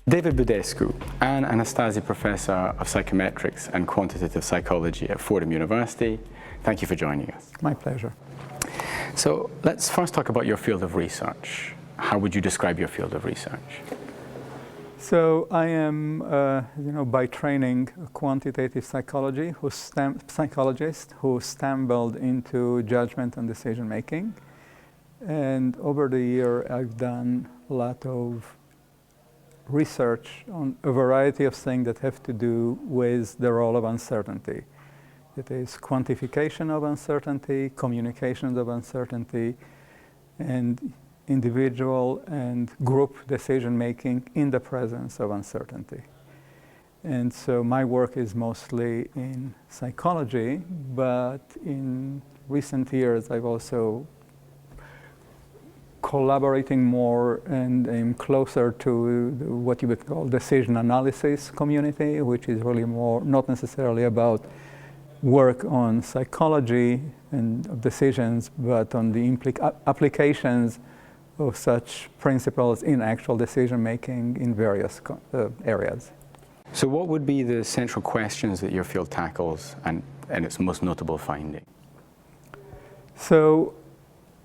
David Budescu, an Anastasi Professor of Psychometrics and Quantitative Psychology at Fordham University. Thank you for joining us. My pleasure. So let's first talk about your field of research. How would you describe your field of research? So I am, by training a quantitative psychologist who stumbled into judgment and decision making. And over the year, I've done a lot of research on a variety of things that have to do with the role of uncertainty. It is quantification of uncertainty, communication of uncertainty, and individual and group decision-making in the presence of uncertainty. And so my work is mostly in psychology, but in recent years I've also collaborating more and am closer to what you would call decision analysis community, which is really more not necessarily about work on psychology and decisions, but on the applications of such principles in actual decision making in various areas. So what would be the central questions that your field tackles and its most notable finding? So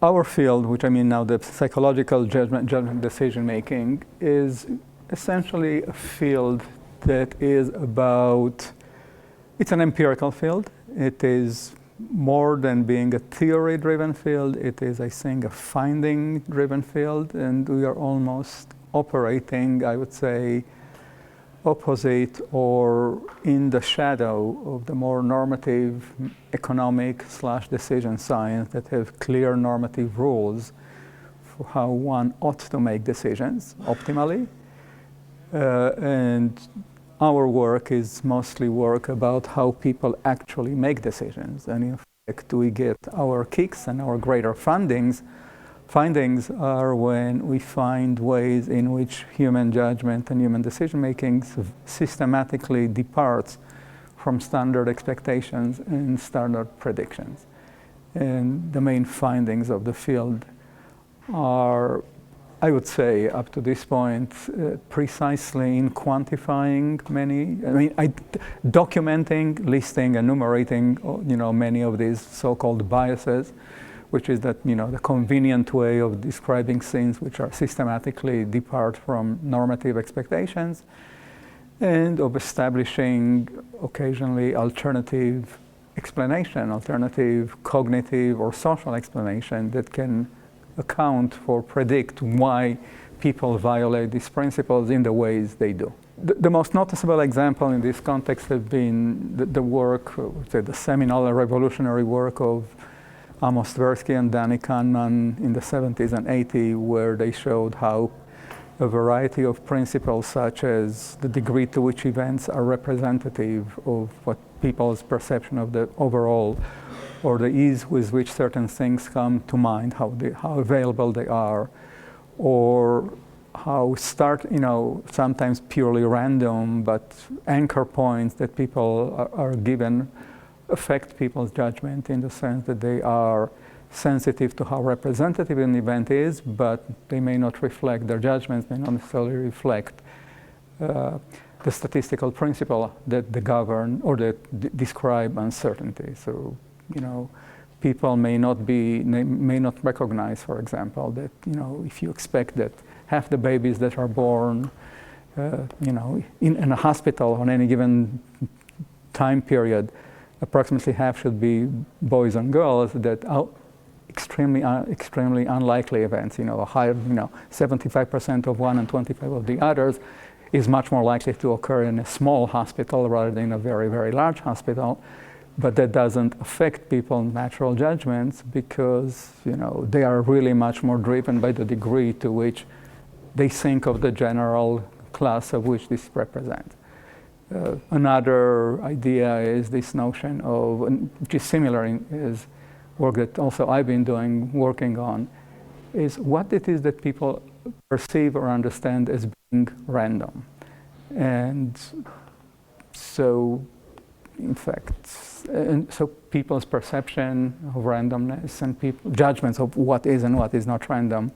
our field, which I mean now the psychological judgment decision making, is essentially a field that is about, it's an empirical field. It is more than being a theory-driven field. It is, I think, a finding-driven field, and we are almost operating, I would say, opposite or in the shadow of the more normative economic/decision science that have clear normative rules for how one ought to make decisions optimally. And our work is mostly work about how people actually make decisions. And in fact, we get our kicks and our greater findings are when we find ways in which human judgment and human decision-making systematically departs from standard expectations and standard predictions. And the main findings of the field are, I would say, up to this point, precisely in quantifying documenting, listing, enumerating, many of these so-called biases, which is that, the convenient way of describing things which are systematically depart from normative expectations, and of establishing occasionally alternative explanation, alternative cognitive or social explanation that can predict why people violate these principles in the ways they do. The most noticeable example in this context has been the work, the seminal revolutionary work of Amos Tversky and Danny Kahneman in the 70s and 80s, where they showed how a variety of principles, such as the degree to which events are representative of what people's perception of the overall, or the ease with which certain things come to mind, how available they are, or how sometimes purely random, but anchor points that people are given affect people's judgment in the sense that they are sensitive to how representative an event is, but they may not reflect, their judgments may not necessarily reflect the statistical principle that govern or that describe uncertainty. So, people may not recognize, for example, that, if you expect that half the babies that are born, in a hospital on any given time period, approximately half should be boys and girls, that are extremely unlikely events. A higher, 75% of one and 25% of the others is much more likely to occur in a small hospital rather than a very, very large hospital. But that doesn't affect people's natural judgments because, they are really much more driven by the degree to which they think of the general class of which this represents. Another idea is this notion of, which is similar is work that also I've been working on, is what it is that people perceive or understand as being random. And so, in fact, so people's perception of randomness and judgments of what is and what is not random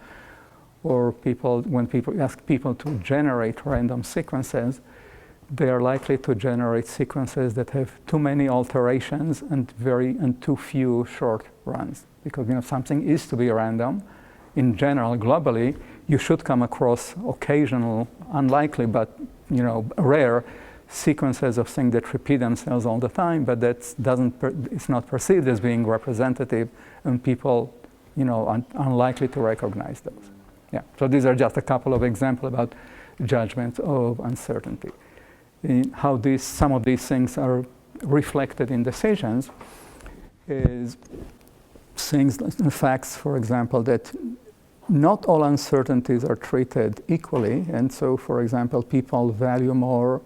or when people ask people to generate random sequences, they are likely to generate sequences that have too many alterations and too few short runs. Because something is to be random. In general, globally, you should come across occasional, unlikely but rare sequences of things that repeat themselves all the time, but it's not perceived as being representative, and people unlikely to recognize those. Yeah. So these are just a couple of examples about judgments of uncertainty. How some of these things are reflected in decisions is facts, for example, that not all uncertainties are treated equally, and so, for example, people value more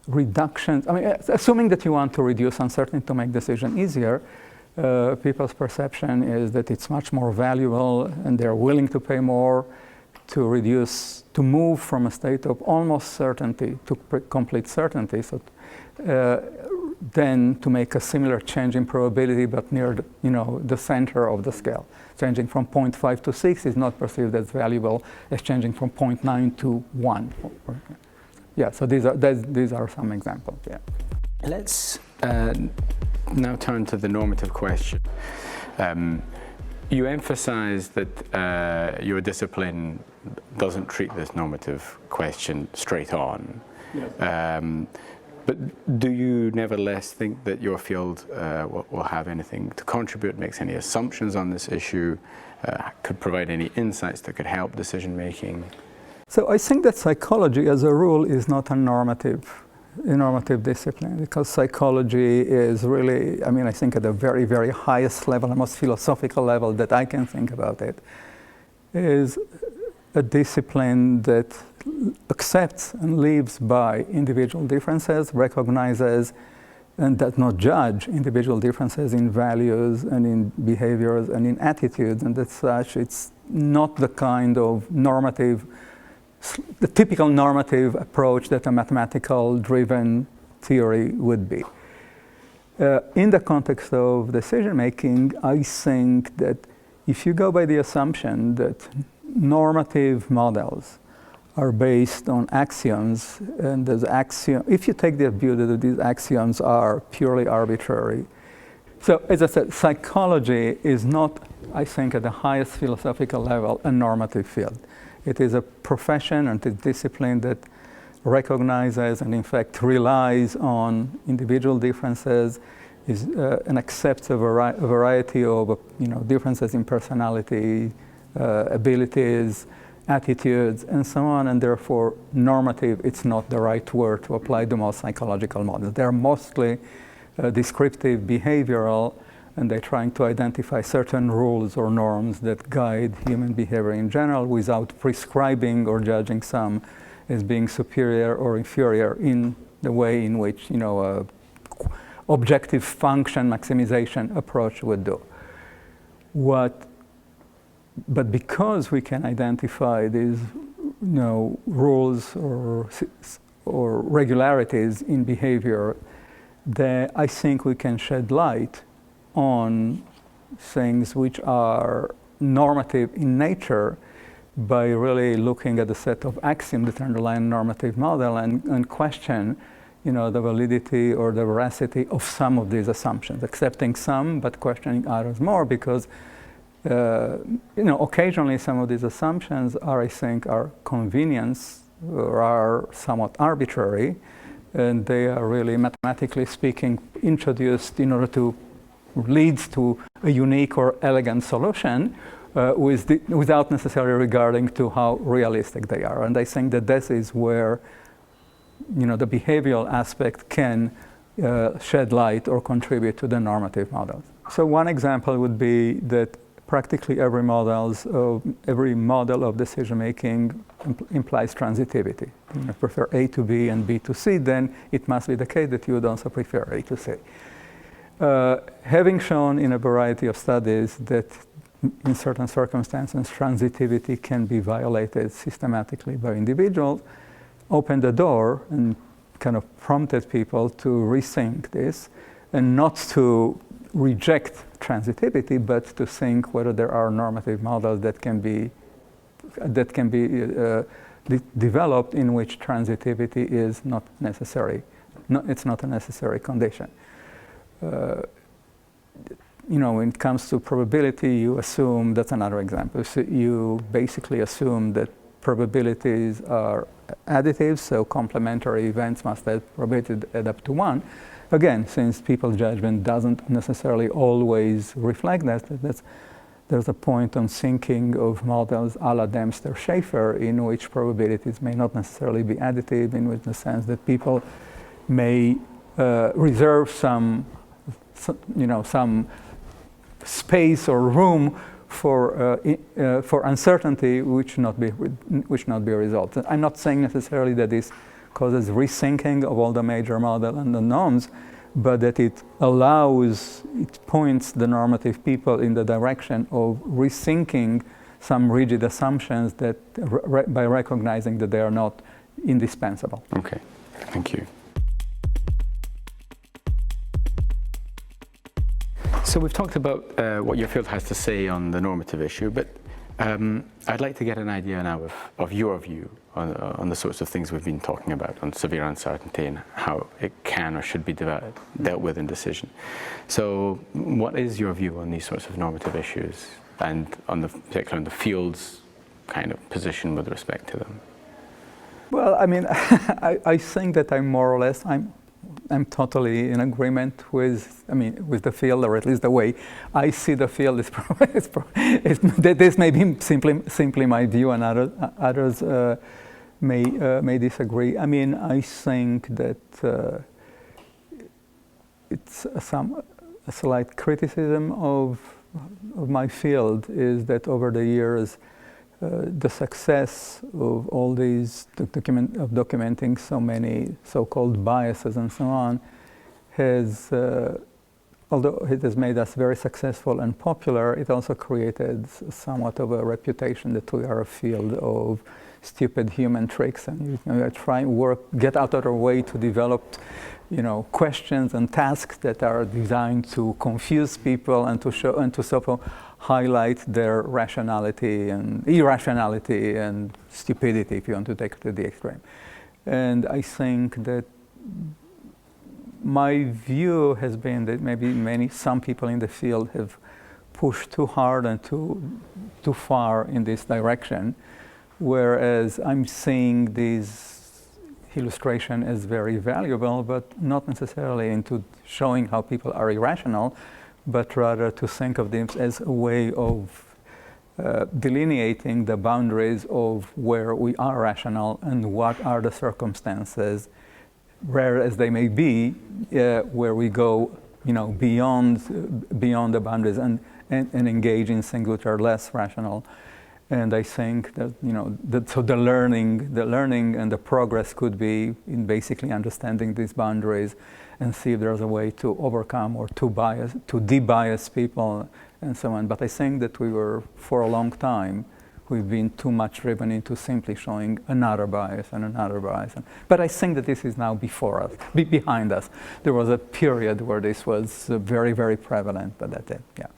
reductions. I mean, assuming that you want to reduce uncertainty to make decision easier, people's perception is that it's much more valuable, and they're willing to pay more to move from a state of almost certainty to complete certainty. So, then to make a similar change in probability, but near the center of the scale. Changing from 0.5 to 6 is not perceived as valuable as changing from 0.9 to 1. Yeah, so these are some examples. Yeah. Let's now turn to the normative question. You emphasize that your discipline doesn't treat this normative question straight on. Yes. But do you nevertheless think that your field will have anything to contribute, makes any assumptions on this issue, could provide any insights that could help decision making? So I think that psychology as a rule is not a normative discipline, because psychology is really, I think at the very, very highest level, the most philosophical level that I can think about it, is a discipline that accepts and lives by individual differences, recognizes and does not judge individual differences in values and in behaviors and in attitudes, and as such it's not the kind of the typical normative approach that a mathematical driven theory would be. In the context of decision making, I think that if you go by the assumption that normative models are based on axioms, and if you take the view that these axioms are purely arbitrary. So, as I said, psychology is not, I think, at the highest philosophical level, a normative field. It is a profession and a discipline that recognizes and, in fact, relies on individual differences, and accepts a variety of differences in personality, abilities, attitudes, and so on, and therefore normative, it's not the right word to apply to most psychological models. They're mostly descriptive, behavioral, and they're trying to identify certain rules or norms that guide human behavior in general without prescribing or judging some as being superior or inferior in the way in which a objective function maximization approach would do. But because we can identify these rules or regularities in behavior, I think we can shed light on things which are normative in nature by really looking at the set of axioms that underlie a normative model and question the validity or the veracity of some of these assumptions, accepting some but questioning others more, because occasionally some of these assumptions are convenience or are somewhat arbitrary, and they are really, mathematically speaking, introduced in order to lead to a unique or elegant solution without necessarily regarding to how realistic they are. And I think that this is where the behavioral aspect can shed light or contribute to the normative models. So one example would be that practically every model of decision making implies transitivity. If you prefer A to B and B to C, then it must be the case that you would also prefer A to C. Having shown in a variety of studies that in certain circumstances transitivity can be violated systematically by individuals, opened the door and kind of prompted people to rethink this and not to reject transitivity, but to think whether there are normative models that can be developed in which transitivity is not necessary. It's not a necessary condition. When it comes to probability, you assume, that's another example, so you basically assume that probabilities are additive, so complementary events must have probability add up to 1. Again, since people's judgment doesn't necessarily always reflect that, there's a point on thinking of models a la Dempster-Schaeffer in which probabilities may not necessarily be additive, in the sense that people may reserve some space or room for uncertainty, which not be a result. I'm not saying necessarily that this causes rethinking of all the major model and the norms, but that it points the normative people in the direction of rethinking some rigid assumptions that by recognizing that they are not indispensable. Okay, thank you. So we've talked about what your field has to say on the normative issue, but I'd like to get an idea now of your view on the sorts of things we've been talking about, on severe uncertainty and how it can or should be dealt with in decision. So what is your view on these sorts of normative issues, and particularly on the field's kind of position with respect to them? Well, I mean, I think that I'm totally in agreement with the field, or at least the way I see the field. This may be simply my view, and others may disagree. I mean, I think that it's a slight criticism of my field is that over the years, the success of all these documenting so many so-called biases and so on has, although it has made us very successful and popular, it also created somewhat of a reputation that we are a field of stupid human tricks, and try and get out of our way to develop, questions and tasks that are designed to confuse people and to show and to sort of highlight their rationality and irrationality and stupidity, if you want to take it to the extreme. And I think that my view has been that maybe some people in the field have pushed too hard and too far in this direction, whereas I'm seeing this illustration as very valuable, but not necessarily into showing how people are irrational, but rather to think of them as a way of delineating the boundaries of where we are rational and what are the circumstances, rare as they may be, where we go, beyond the boundaries and engage in things which are less rational. And I think that so the learning and the progress could be in basically understanding these boundaries and see if there's a way to overcome or to de-bias people and so on. But I think that for a long time, we've been too much driven into simply showing another bias and another bias. But I think that this is now behind us. There was a period where this was very, very prevalent, but that's it, yeah.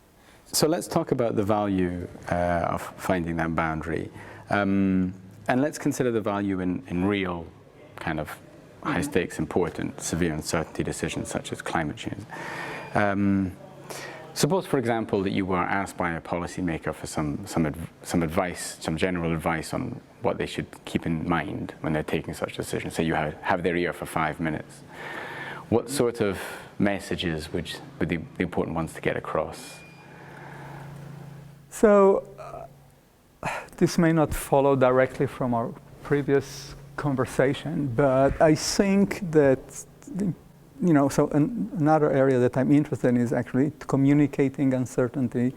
So let's talk about the value of finding that boundary. And let's consider the value in real kind of high stakes, important, severe uncertainty decisions such as climate change. Suppose, for example, that you were asked by a policymaker for some advice, some general advice on what they should keep in mind when they're taking such decisions. Say you have their ear for 5 minutes. What sort of messages would be the important ones to get across? So this may not follow directly from our previous conversation, but I think that, so another area that I'm interested in is actually communicating uncertainty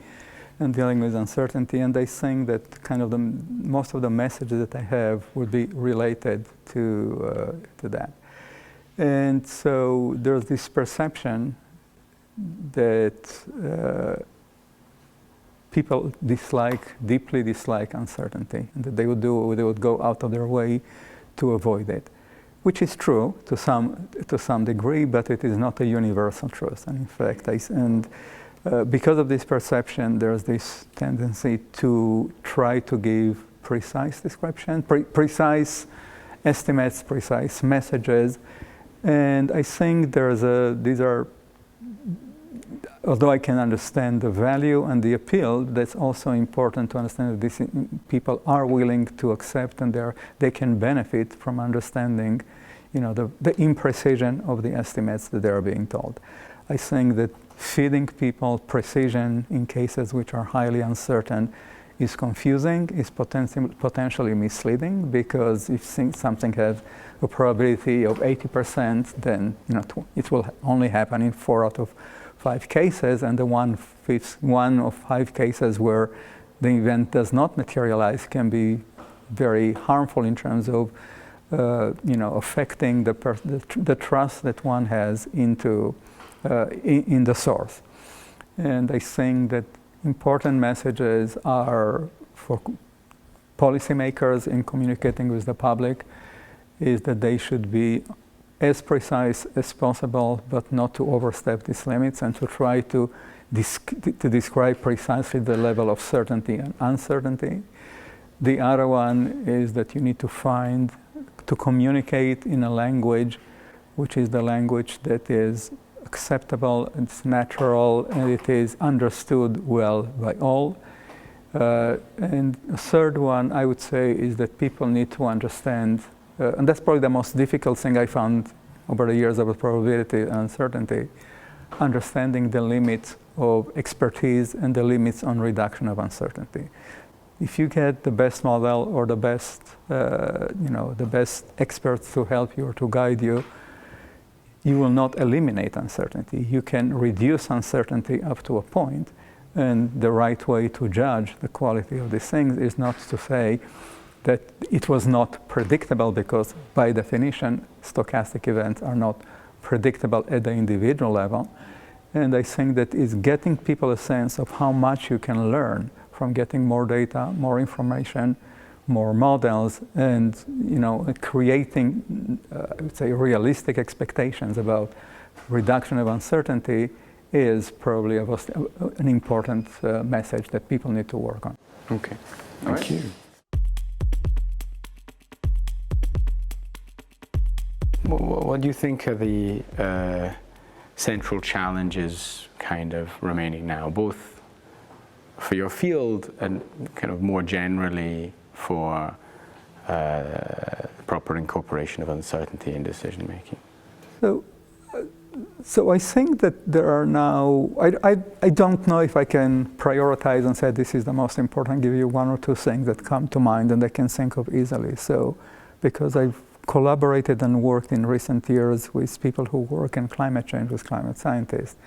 and dealing with uncertainty. And I think that kind of most of the messages that I have would be related to that. And so there's this perception that people deeply dislike uncertainty, and that they would go out of their way to avoid it. which is true to some degree, but it is not a universal truth. And in fact, because of this perception, there's this tendency to try to give precise description, precise estimates, precise messages. And I think although I can understand the value and the appeal, that's also important to understand that these people are willing to accept, and they can benefit from understanding, the imprecision of the estimates that they are being told. I think that feeding people precision in cases which are highly uncertain is confusing, is potentially misleading, because if something has a probability of 80%, then it will only happen in 4 out of 5 cases, and the one of 5 cases where the event does not materialize can be very harmful in terms of affecting the trust that one has in the source. And I think that important messages are for policymakers in communicating with the public is that they should be as precise as possible, but not to overstep these limits, and to try to describe precisely the level of certainty and uncertainty. The other one is that you need to communicate in a language which is the language that is acceptable, it's natural, and it is understood well by all. And a third one, I would say, is that people need to understand, and that's probably the most difficult thing I found over the years of probability and uncertainty, understanding the limits of expertise and the limits on reduction of uncertainty. If you get the best model or the best experts to help you or to guide you, you will not eliminate uncertainty. You can reduce uncertainty up to a point, and the right way to judge the quality of these things is not to say that it was not predictable, because by definition, stochastic events are not predictable at the individual level. And I think that is getting people a sense of how much you can learn from getting more data, more information, more models, and creating, I would say, realistic expectations about reduction of uncertainty is probably an important message that people need to work on. Okay, thank you. What do you think are the central challenges kind of remaining now, both for your field and kind of more generally for proper incorporation of uncertainty in decision making? So I think that there are now, I don't know if I can prioritize and say this is the most important, give you 1 or 2 things that come to mind and I can think of easily. So, because I've collaborated and worked in recent years with people who work in climate change, with climate scientists,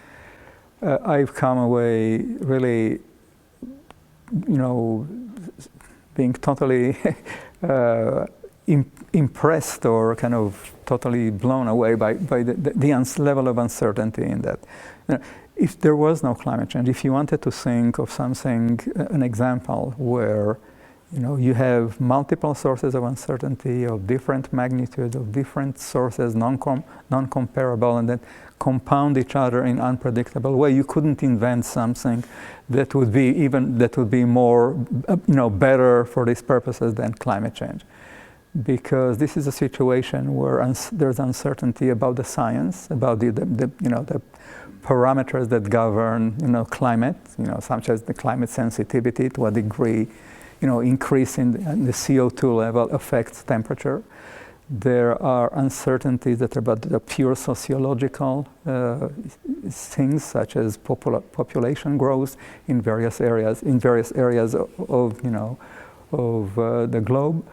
I've come away really, being totally impressed or kind of totally blown away by the level of uncertainty in that. If there was no climate change, if you wanted to think of something, an example where you have multiple sources of uncertainty of different magnitudes, of different sources, non-comparable, and then compound each other in unpredictable way, you couldn't invent something that would be more, better for these purposes than climate change. Because this is a situation where there's uncertainty about the science, about the parameters that govern, climate, such as the climate sensitivity, to what degree, increase in the CO2 level affects temperature. There are uncertainties that are about the pure sociological things, such as population growth in various areas of the globe.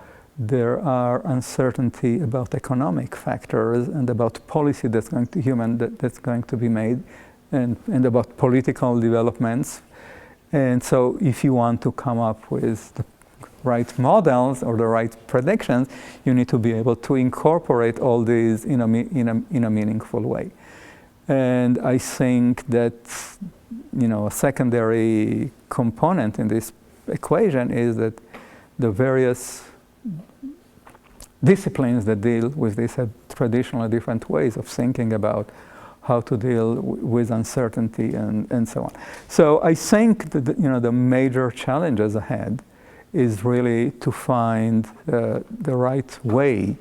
There are uncertainty about economic factors and about policy that's going to be made, and about political developments. And so if you want to come up with the right models or the right predictions, you need to be able to incorporate all these in a meaningful way. And I think that a secondary component in this equation is that the various disciplines that deal with this have traditionally different ways of thinking about how to deal with uncertainty and so on. So I think that the major challenges ahead is really to find the right way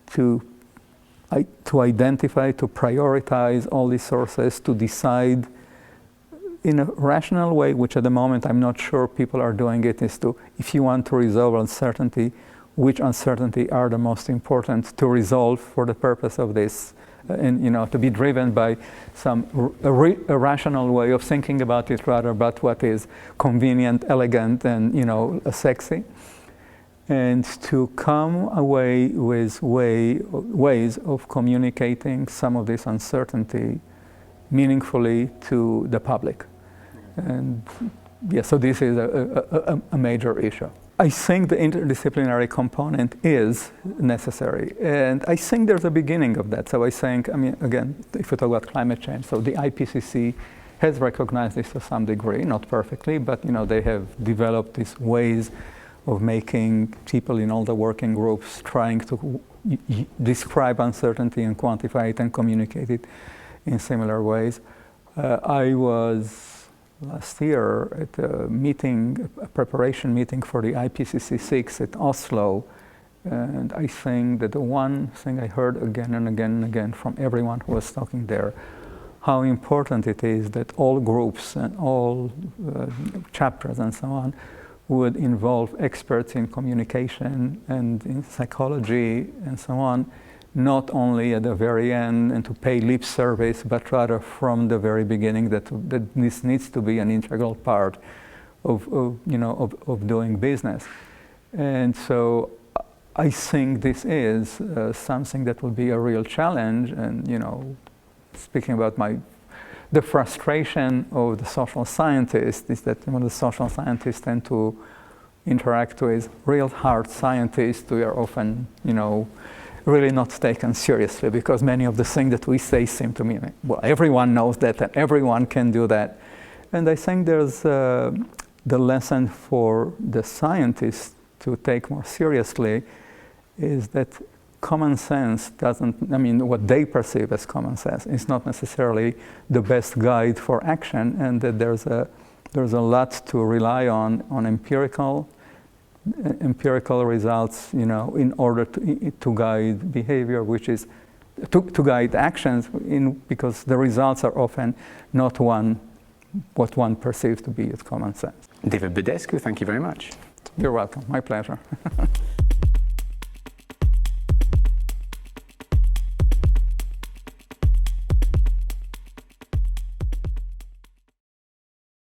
to identify, to prioritize all these sources, to decide in a rational way, which at the moment I'm not sure people are doing it, is to, if you want to resolve uncertainty, which uncertainty are the most important to resolve for the purpose of this, and to be driven by some rational way of thinking about it, rather about what is convenient, elegant, and sexy, and to come away with ways of communicating some of this uncertainty meaningfully to the public. And yeah, so this is a major issue. I think the interdisciplinary component is necessary, and I think there's a beginning of that. So I think, again, if we talk about climate change, so the IPCC has recognized this to some degree, not perfectly, but they have developed these ways of making people in all the working groups trying to describe uncertainty and quantify it and communicate it in similar ways. I was last year at a preparation meeting for the IPCC 6 at Oslo, and I think that the one thing I heard again and again and again from everyone who was talking there, how important it is that all groups and all chapters and so on would involve experts in communication and in psychology and so on, not only at the very end and to pay lip service, but rather from the very beginning that this needs to be an integral part of doing business. And so I think this is something that will be a real challenge. And speaking about the frustration of the social scientists is that when the social scientists tend to interact with real hard scientists, we are often really not taken seriously, because many of the things that we say seem to me, well, everyone knows that and everyone can do that. And I think there's the lesson for the scientists to take more seriously is that common sense doesn't, what they perceive as common sense is not necessarily the best guide for action, and that there's a lot to rely on empirical results, in order to guide behavior, which is to guide actions, because the results are often not what one perceives to be as common sense. David Budescu, thank you very much. You're welcome. My pleasure.